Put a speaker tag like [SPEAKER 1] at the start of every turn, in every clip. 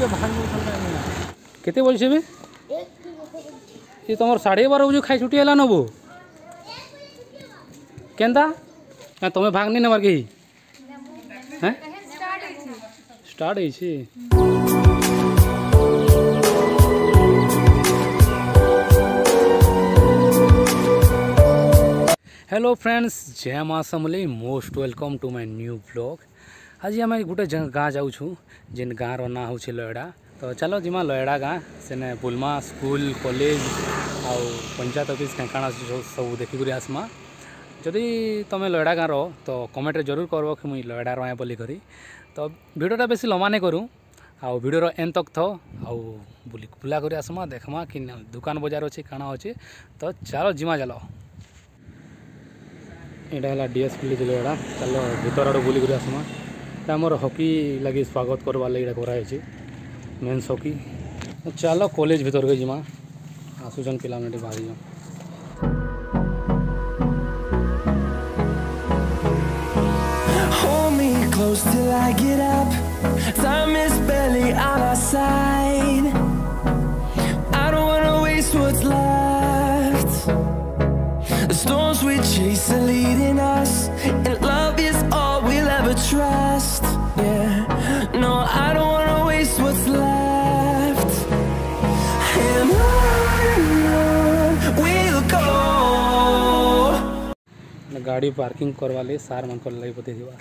[SPEAKER 1] बजे भाग केते बजे बे ये तुम 12:30 बजे खाई छुट्टी है नबो केन्ता तुम्हें भाग नहीं नबार कहीं हैं स्टार्ट है हेलो फ्रेंड्स जय माँ Samalei most welcome to my new blog. आज आम गोटे गाँ जाऊँ जेन गाँव ना हूँ लयड़ा तो चलो जिमा लयड़ा गाँ से बुलमा स्कूल कॉलेज आउ पंचायत ऑफिस क्या काଣା सब देखिक आसमा। जदि तुम लयड़ा गाँव तो कमेंट रे जरूर करब कि मुई लयड़ा रहे बोली करी। तो वीडियोटा बेसी लम्बा नहीं करूँ आउ वीडियो एंड तक थो आउ बुला कर आसमा देखमा कि दुकान बजार अच्छे काଣା अच्छे। तो चलो जिमा चलो यहाँ डीएस कॉलेज लयड़ा चलो भीतर आड़ बुलिक आसमा। आमर हॉकी लगी स्वागत करवार लगे कराई मेन्स हॉकी। चलो कॉलेज भीतर के जिमा आसुचन पिला बाहरी जा
[SPEAKER 2] close till I get up. Time is barely on our side. I don't wanna waste what's left. The storms we chase are leading us, and love is all we'll ever trust. Yeah, no, I don't wanna waste what's left. And on we'll go.
[SPEAKER 1] गाड़ी parking करवा ले सार मन कर लई बते दिवा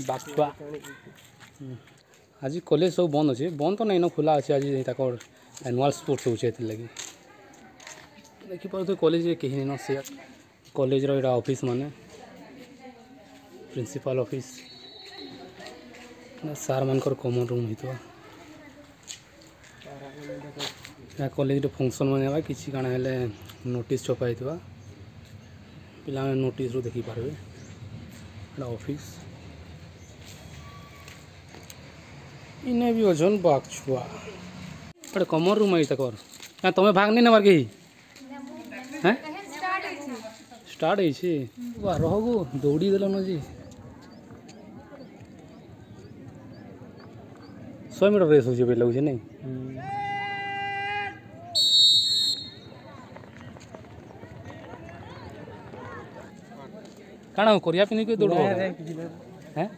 [SPEAKER 1] बापा। आज कॉलेज सब बंद अच्छे बंद तो नहीं न खुला अच्छे। आज एनुअल स्पोर्ट्स होचे लगी देखिए कॉलेज कहीं न से कॉलेज रो ऑफिस माने प्रिंसिपल ऑफिस सार मानकर कॉमन रूम होता या कॉलेज फंक्शन मन किसी काना हेले नोटिस छपाई पिला नोटिस रो देखी पारे ऑफिस इन्हें भी ओजन बाग छुआ बड़े कमर रूम आई तक क्या तुम्हें भाग नहीं नबार कहीं हैं स्टार्ट है रहगो दौड़ी देल न जी 100 मीटर रेस हो लगे नहीं काना करिया पिनी के दौड़ हैं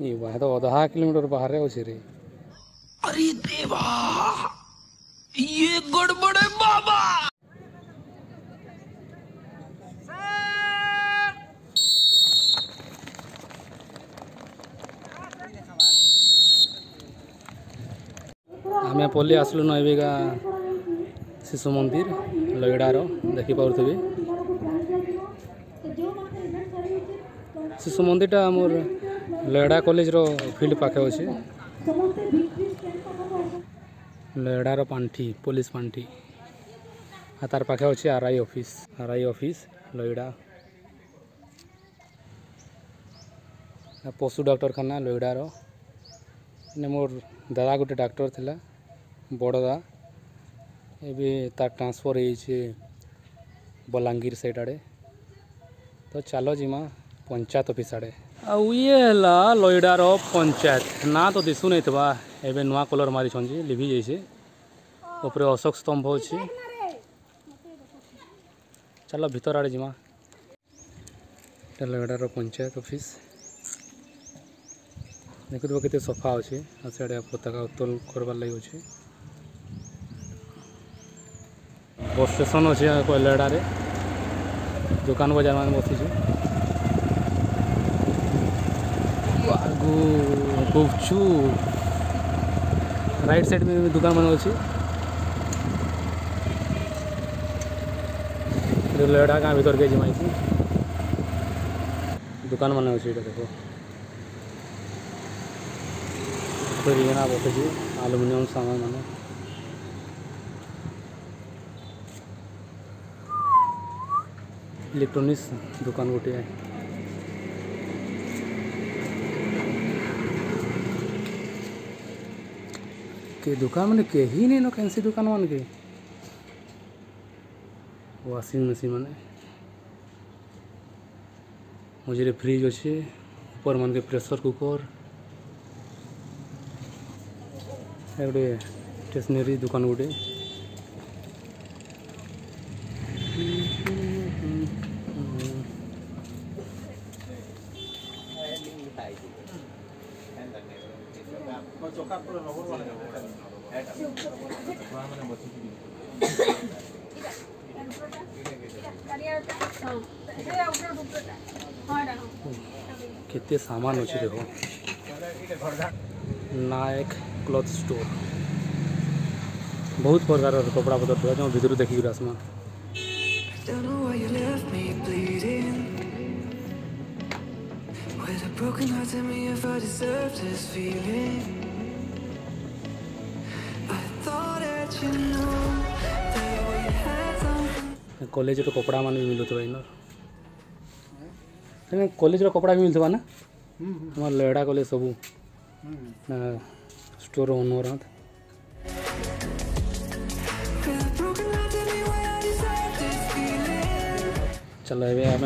[SPEAKER 1] ये वह तो 10 किलोमीटर बाहर है उसे रे।
[SPEAKER 2] अरे देवा ये गड़बड़ है बाबा।
[SPEAKER 1] आम पल्ली आसलु न एवेगा शिशु मंदिर लयड़ार देखी पारे शिशु मंदिरटा आमर लयड़ा कॉलेज रो फील्ड पाखे अच्छे लयड़ार पांठी पुलिस पांठी तार पाखे अच्छे आरआई ऑफिस लयड़ा पशु डॉक्टरखाना लयड़ार मोर दादा गोटे डॉक्टर थिला बड़ दा एबे तार ट्रांसफर हो बलांगीर साइड आड़े। तो चलो जिमा पंचायत ऑफिस आड़े आउ ये लयड़ार पंचायत ना तो दिशु नहीं था एवं नुआ कलर मारी छे लिभि जाइए ऊपर अशोक स्तंभ अच्छे। चलो भीतर आड़े जिमा लयड़ार पंचायत ऑफिस देखो केते सफा अच्छे सियाड़े पताका उत्तोलन करवार लगे अच्छे। बस स्टेशन अच्छे लयड़ारे दुकान बजार मान बसी गुपचुप राइट साइड में दुकान मान अच्छी लयड़ा गाँ भीतर के जिमा दुकान मान अच्छे देखो रिंगना बसे आलुमिनियम सामान मान इलेक्ट्रॉनिक्स दुकान गोटे है। के दुकान मैंने कहीं नहीं न कैंसी दुकान मान के वाशिंग मशीन मैंने मझे फ्रिज अच्छे ऊपर मन के प्रेशर कुकर गोटे स्टेशनरी दुकान गोटे केते सामान अच्छे देखो नायक क्लॉथ स्टोर बहुत प्रकार कपड़ा पतर था जो भीतर देखी आसमा
[SPEAKER 2] Don't know why you left me bleeding with a broken heart. Tell me if I deserve this feeling. I thought that you know that we had something.
[SPEAKER 1] College रो कपड़ा मान भी मिलुत भाई ना कॉलेज रो कपड़ा भी मिलतबा ना हमार लेड़ा कॉलेज सब स्टोर ओनर हाथ
[SPEAKER 2] With a broken heart, tell me why I deserve this feeling.
[SPEAKER 1] चलो ए आम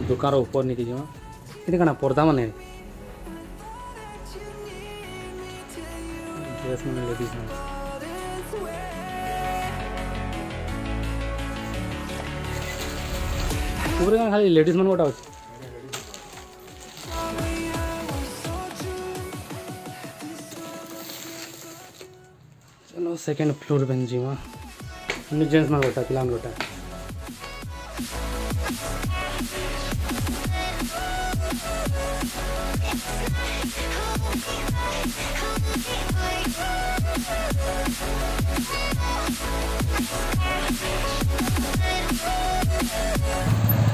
[SPEAKER 1] दुकान ऊपर नहीं जावा ये कण पर्दा माने ड्रेस मैंने लेडीज में पूरे खाली लेडीज मन गोटा अच्छे चलो सेकेंड फ्लोर पे जीवा जेंट्स में गोटा पिला गोटा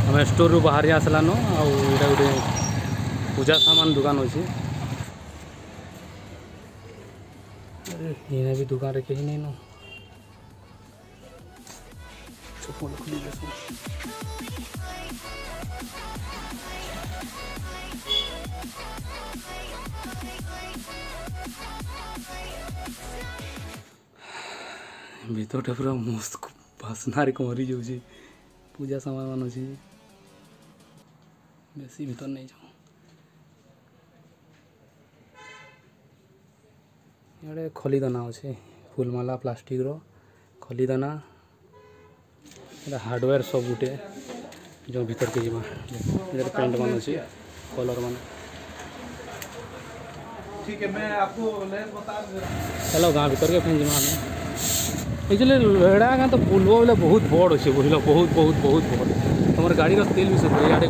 [SPEAKER 1] हमें स्टोर रू बाहर आसलान आउटा गोटे पूजा सामान दुकान अच्छे ये भी दुकान रे कहीं नहीं नो चप्पल खुली देखो भीतर पूरा मस्त बासनारे मरी जाऊँ पूजा सामान मान अच्छे बेसी भीतर नहीं जाऊँ ये खलीदाना अच्छे फुलमाला प्लास्टिक रो खलीदाना हार्डवेयर सब गोटे जो भीतर के जीवा इधर पेंट मान अच्छे कलर मान
[SPEAKER 3] ठीक है मैं आपको बता
[SPEAKER 1] चलो गाँव भीतर के फिर जीवा हमें एक्चुअली लेड़ा गाँ तो पुल बोले बहुत बड़ अच्छे बुझल बहुत बहुत बहुत बड़ तुम गाड़ी तेल भी सब इे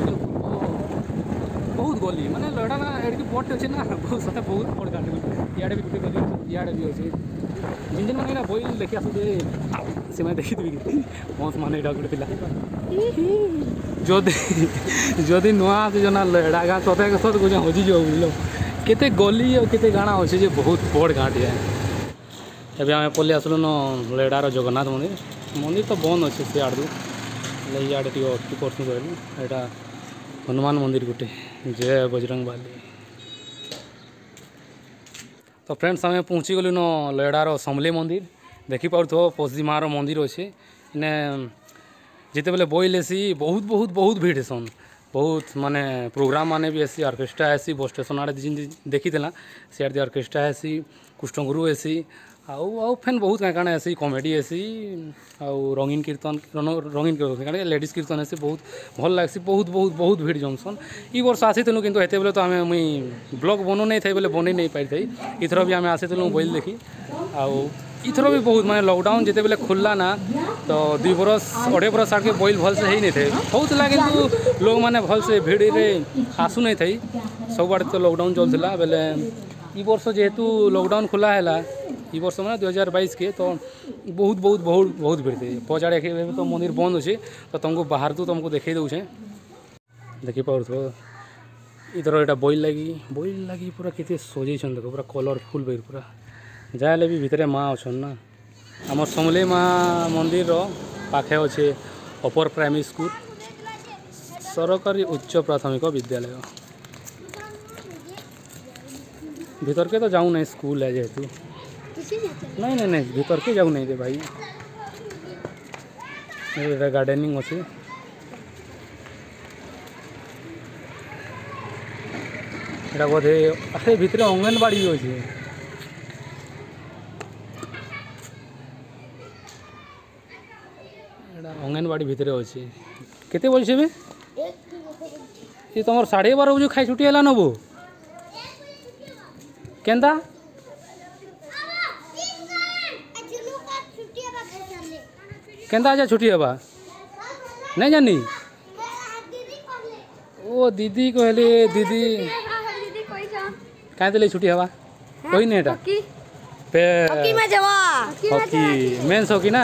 [SPEAKER 1] बहुत गली माने लेड़ा ना एड बड़ अच्छे ना बहुत सत बहुत बड़ गाड़ी इे भी गोटे गली इे भी अच्छे जिन जिन मैंने बोल देखी आसुचे से देखी मस मान यहाँ गोटे पिला जदि नुआ आसना लेड़ा गाँ सत सत कौन हजिज बुझल केते गली और केते गाँव अच्छे जे बहुत बड़ गाँटी है एवं आम पलि आसलु न लेडार जगन्नाथ मंदिर मंदिर तो बंद अच्छे से आड़ इे टे अटकी पड़ू कहलु यहाँ हनुमान मंदिर गोटे जय बजरंग बाली तो फ्रेंड्स आम पहुँची गलु न लेडार समले मंदिर देखी पार्थो पश्चिमार मंदिर अच्छे इने जिते बेले बइल एसी बहुत बहुत बहुत भीड़ हेसन बहुत माने प्रोग्राम माने भी ऐसी ऑर्केस्ट्रा ऐसी बस स्टेशन आड़े देखी सियाड़े ऑर्केस्ट्रा ऐसी कृष्णगुरु ऐसी आउ फेन बहुत क्या क्या ऐसी कॉमेडी ऐसी आउ रंगीन कीर्तन क्या लेडीज कीर्तन ऐसी बहुत भल लग्सी बहुत बहुत बहुत भीड़ जमसन ई वर्ष आसीलु किंतु हेते बेले तो आम मुई ब्लॉग बनो नहीं थे बोले बन नहीं पाई इथर भी आम आसीलु बोल देखी आउ इथर भी बहुत माने लॉकडाउन जिते बेले खुलला ना तो 2 बरस 2.5 बरस आगे बोल भल से ही नहीं थे होता किंतु लोग मैंने भल से भीड़ रे आसु नहीं थी सब आड़े तो लॉकडाउन चलता बेले ई वर्ष जेहेतु लॉकडाउन खुला है ई वर्ष मैंने 2022 के तो बहुत बहुत बहुत बहुत भीड़ थी पचाड़े तो मंदिर बंद अच्छे तो तुमको बाहर तो तुमको देखे दूचे देखी पार्थो इधर यहाँ बोल लगी पूरा केते सजैन देखो पूरा कलरफुल बैर पूरा जाए भी भितर माँ अच्छा ना आम समले माँ मंदिर पाखे अच्छे अपर प्राइमरी स्कूल सरकारी उच्च प्राथमिक विद्यालय भीतर के तो जाऊँ नहीं स्कूल है जेहेतु नहीं भीतर के जाऊँ नहीं दे भाई गार्डनिंग अच्छे এটা बोधे अरे भितर अंगनवाड़ी अच्छे अंगनवाड़ी भितर अच्छे केते बोलछे बे ये तुम 12:30 बजे खाई छुट्टी है नबो केंदा केंदा आजा छुट्टी हवा नहीं जानी ओ दीदी कहले दीदी कहाँ दिले छुट्टी हवा कोई नहीं एटा पे हॉकी मेंस हॉकी ना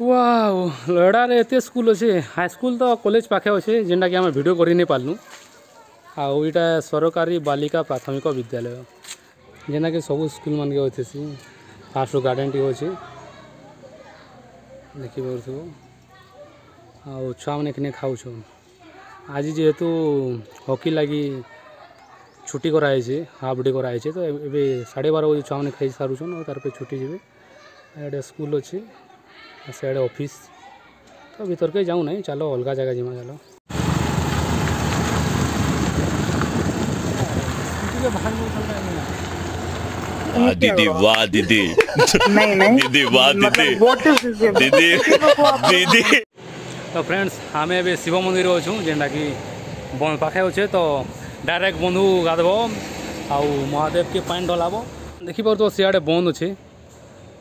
[SPEAKER 1] वाओ लड़ारे एते स्कूल अच्छे हाई स्कूल तो कॉलेज पाखे अच्छे जेनटा कि आम वीडियो कर नहीं पार्लु आउ इटा सरकारी बालिका प्राथमिक विद्यालय जेना कि सब स्कूल मान के अच्छे फास्ट गार्डन टी अच्छे देखिए आउ छुआ मैंने कि खाऊ आज जेहेतु हॉकी लगी छुट्टी कराई हाफ डे कराई तो ये 12:30 बजे छुआ मैंने खाई सारूछन और तार पे छुट्टी जीवे एडे स्कूल अच्छे सियाड़े ऑफिस तो भीतर के जाऊँ नहीं चलो अलग जगह जिमा चलो
[SPEAKER 4] दीदी वाह दीदी दीदी वाह दीदी दीदी दीदी
[SPEAKER 1] तो फ्रेंड्स आम ए शिव मंदिर अच्छू जेनटा कि पाखे अच्छे तो डायरेक्ट बंधु गाधब आउ महादेव के पानी ढलाब देखिपार तो सियाड़े बंद अच्छे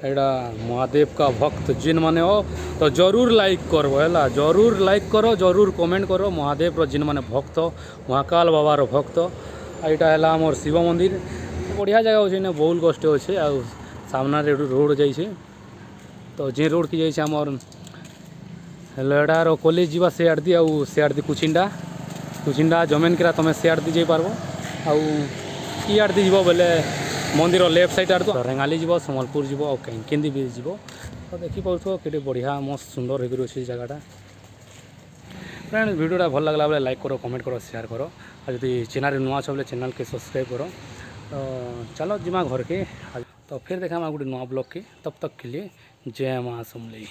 [SPEAKER 1] एटा महादेव का भक्त जिन माने हो तो जरूर लाइक करबो है जरूर लाइक करो जरूर कमेंट करो महादेव जिन माने भक्त महाकाल बाबार भक्त यहाँ है मोर शिव मंदिर बढ़िया जगह अच्छे ना बहुत कष्ट अच्छे आ सामना रोड जाइए तो जे रोड की जाइए आमर लड़ार कॉलेज जावा से आड़ दी आउ से आड़ दी कुचिंडा जमेन किरा तुम से आड़ दी जाई पारबो आउ ई आड़ दी जीवो बोले मंदिर लेफ्ट साइड आड़ तो रेंगाली जीव सम्बलपुर जीव और कैंकेंदी भी जीव तो देखी पार्थो कि बढ़िया मस्त सुंदर होकर अच्छे जगहटा फ्रेंड्स वीडियोटा भल लगला बोले लाइक करो कमेंट करो शेयर करो और जो चैनल नुआ छे चैनल के सब्सक्राइब करो तो चलो जिमा घर के तो फिर देखा गोटे नुआ ब्लॉग के तब तक के लिए जय मां समलेई।